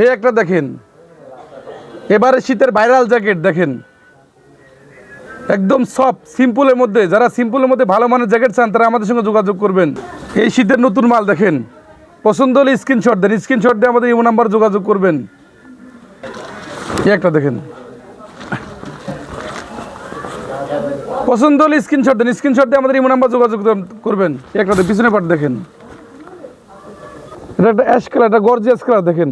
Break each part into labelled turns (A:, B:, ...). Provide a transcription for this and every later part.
A: এই একটা দেখেন, এবারে শীতের ভাইরাল জ্যাকেট দেখেন, একদম সফট সিম্পলের মধ্যে। যারা সিম্পলের মধ্যে ভালো মানের জ্যাকেট চান তারা আমাদের সঙ্গে যোগাযোগ করবেন। এই শীতের নতুন মাল দেখেন, পছন্দ হলে স্ক্রিনশট দেন, স্ক্রিনশট দিয়ে আমাদের ইমো নাম্বার যোগাযোগ করবেন। এই একটা দেখেন, পছন্দ হলে স্ক্রিনশট দেন, স্ক্রিনশট দিয়ে আমাদের ইমো নাম্বার যোগাযোগ করবেন। একটা পিছনে পাট দেখেন, এটা একটা অ্যাশ কালার, এটা গর্জিয়াস কালার দেখেন।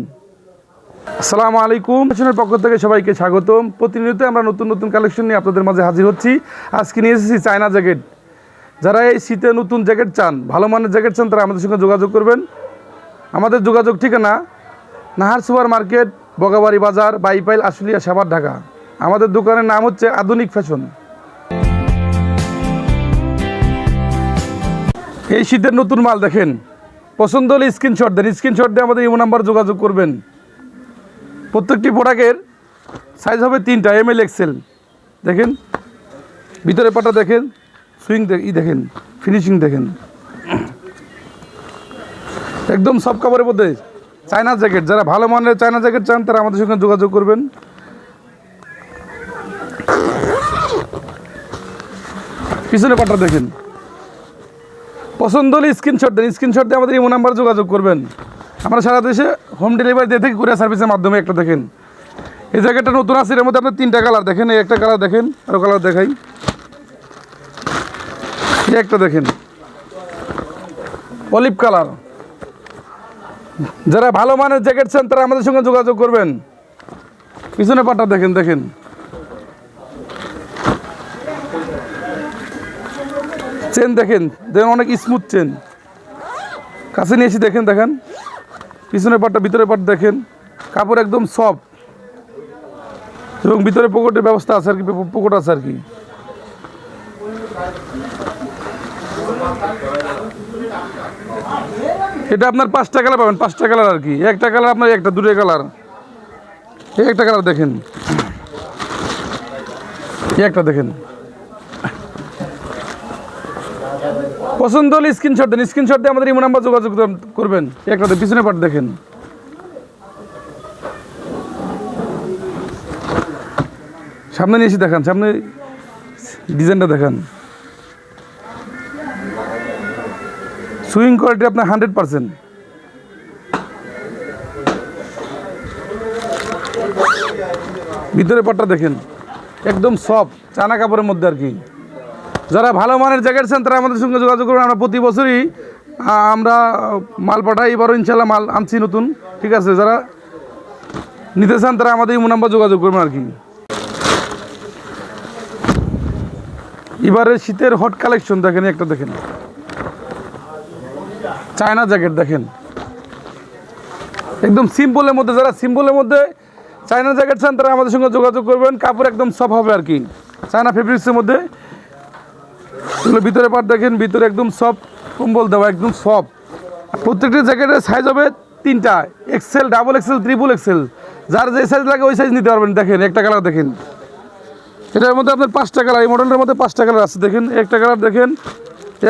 A: আসসালামু আলাইকুম, ফ্যাশনের পক্ষ থেকে সবাইকে স্বাগতম। প্রতিনিয়ত আমরা নতুন নতুন কালেকশন নিয়ে আপনাদের মাঝে হাজির হচ্ছি। আজকে নিয়ে এসেছি চায়না জ্যাকেট। যারা এই শীতে নতুন জ্যাকেট চান, ভালো মানের জ্যাকেট চান, তারা আমাদের সঙ্গে যোগাযোগ করবেন। আমাদের যোগাযোগ ঠিকানা নাহার সুপার মার্কেট, বগাবাড়ি বাজার, বাইপাইল, আশুলিয়া, সাভার, ঢাকা। আমাদের দোকানের নাম হচ্ছে আধুনিক ফ্যাশন। এই শীতের নতুন মাল দেখেন, পছন্দ হলে স্ক্রিনশট দেন, স্ক্রিনশট দিয়ে আমাদের ইমো নাম্বার যোগাযোগ করবেন। প্রত্যেকটি প্রোডাক্টের সাইজ হবে 3টা, ML XL। দেখেন ভিতরে পাটা দেখেন, সুইং দেখেন, ফিনিশিং দেখেন, একদম সব কাপড়ের মধ্যে চায়না জ্যাকেট। যারা ভালো মানের চায়না জ্যাকেট চান তারা আমাদের সঙ্গে যোগাযোগ করবেন। পিছনে পাটা দেখেন, পছন্দ হলে স্ক্রিনশট দেন, স্ক্রিনশট দিয়ে আমাদের ইমো নাম্বার যোগাযোগ করবেন। আমরা সারা দেশে হোম ডেলিভারি দিয়ে থাকি কুরিয়ার সার্ভিসের মাধ্যমে। একটা দেখেন, এই জ্যাকেটটা নতুন আছে, এর মধ্যে আপনার 3টা কালার দেখেন। এই একটা কালার দেখেন, আরও কালার দেখাই। এই একটা দেখেন অলিভ কালার। যারা ভালো মানের জ্যাকেট চান তারা আমাদের সঙ্গে যোগাযোগ করবেন। পিছনে পাটটা দেখেন, দেখেন চেন দেখেন, দেখেন অনেক স্মুথ চেন। কাছে নিয়ে এসে দেখেন, দেখেন পিছনে পাটটা, ভিতরে পাট দেখেন, কাপড় একদম সফট এবং ভিতরে পকেটের ব্যবস্থা আছে আর কি, পকেট আছে আর কি। এটা আপনার 5টা কালার পাবেন, 5টা কালার আর কি। একটা কালার আপনার, একটা দুটো কালার। এই একটা কালার দেখেন, এই একটা দেখেন। পছন্দ হলে স্ক্রিনশট দেন, স্ক্রিনশট দিয়ে আমাদের ইমো নাম্বার যোগাযোগ করবেন। একটা পিছনে পাট দেখেন, সামনে নিয়ে এসে দেখান, সামনে ডিজাইনটা দেখান। সুইং কোয়ালিটি আপনার 100%। ভিতরে পাটটা দেখেন, একদম সফট চায়না কাপড়ের মধ্যে আর কি। যারা ভালো মানের জ্যাকেট চান তারা আমাদের সঙ্গে যোগাযোগ করবেন। আমরা প্রতি বছরই আমরা মাল পাঠাই, এবারও ইনশাল্লাহ মাল আনছি নতুন, ঠিক আছে। যারা নিতে চান তারা আমাদের ইমো নাম্বার যোগাযোগ করবেন আর কি। এবারে শীতের হট কালেকশন দেখেন, একটা দেখেন চায়না জ্যাকেট দেখেন, একদম সিম্পলের মধ্যে। যারা সিম্পলের মধ্যে চায়না জ্যাকেট চান তারা আমাদের সঙ্গে যোগাযোগ করবেন। কাপড় একদম সফট হবে আর কি, চায়না ফেব্রিক্সের মধ্যে। এগুলো ভিতরে পাট দেখেন, ভিতরে একদম সফট কম্বল দেওয়া, একদম সফট। প্রত্যেকটা জ্যাকেটের সাইজ হবে 3টা, XL, double XL, triple XL। যার যে সাইজ লাগে ওই সাইজ নিতে পারবেন। দেখেন একটা কালার দেখেন, এটার মধ্যে আপনার 5টা কালার, এই মডেলটার মধ্যে 5টা কালার আছে। দেখেন একটা কালার দেখেন,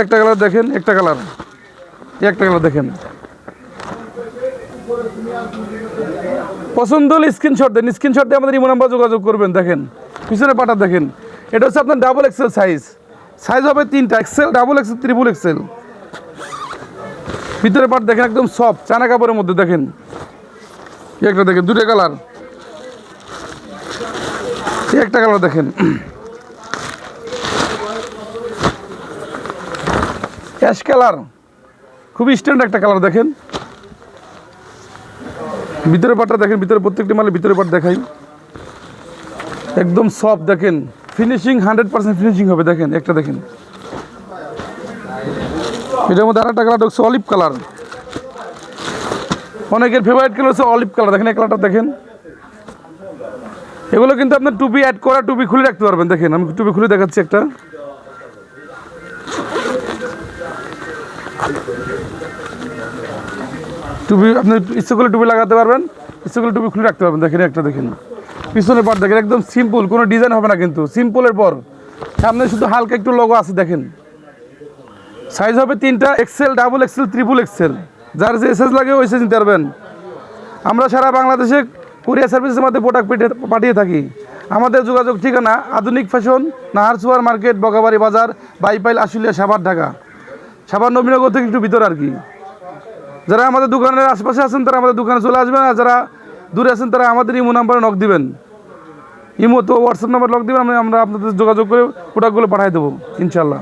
A: একটা কালার দেখেন, একটা কালার, একটা কালার দেখেন। পছন্দ হলে স্ক্রিনশট দেন, স্ক্রিনশট দিয়ে আমাদের ইমো নাম্বার যোগাযোগ করবেন। দেখেন পিছনে পাটা দেখেন, এটা হচ্ছে আপনার ডাবল XL সাইজ। সাইজ হবে 3টা, XL, double XL, triple XL। ভিতরে পাট দেখেন, একদম সফট চায়না কাপড়ের মধ্যে। দেখেন একটা দেখেন, দুটো কালার, একটা কালার দেখেন, অ্যাশ কালার, খুবই স্ট্যান্ডার্ড একটা কালার দেখেন। ভিতরে পাটটা দেখেন, ভিতরে প্রত্যেকটি মালের ভিতরে পাট দেখাই, একদম সফট দেখেন, ফিনিশিং 100% ফিনিশিং হবে। দেখেন একটা দেখেন, এটার মধ্যে আরেকটা কালার হচ্ছে অলিভ কালার। অনেকের ফেভারিট কালার হচ্ছে অলিভ কালার। দেখেন এই কালারটা দেখেন। এগুলো কিন্তু আপনার টুপি অ্যাড করা, টুপি খুলে রাখতে পারবেন। দেখেন আমি টুপি খুলে দেখাচ্ছি একটা। টুপি আপনি ইচ্ছে করলে টুপি লাগাতে পারবেন, ইচ্ছে করলে টুপি খুলে রাখতে পারবেন। দেখেন একটা দেখেন, পিছনের পাট দেখেন, একদম সিম্পল, কোনো ডিজাইন হবে না কিন্তু। সিম্পলের পর সামনে শুধু হালকা একটু লোগো আছে। দেখেন সাইজ হবে 3টা, XL, double XL, triple XL। যার যে সাইজ লাগে ওই সাইজ নিতে পারবেন। আমরা সারা বাংলাদেশে কুরিয়ার সার্ভিসের মধ্যে প্রোডাক্ট পাঠিয়ে থাকি। আমাদের যোগাযোগ ঠিকানা আধুনিক fashion, Nahar super market, Bagabari বাজার, বাইপাইল, আশুলিয়া, সাভার, ঢাকা। সাভার নবীনগর থেকে একটু ভিতর আর কি। যারা আমাদের দোকানের আশেপাশে আছেন তারা আমাদের দোকানে চলে আসবেন, আর যারা দূরে আছেন তারা আমাদের ইমো নাম্বারে নক দিবেন, ইমো তো হোয়াটসঅ্যাপ নাম্বার নক দিবেন, আমরা আপনাদের যোগাযোগ করে প্রোডাক্টগুলো পাঠিয়ে দেবো ইনশাল্লাহ।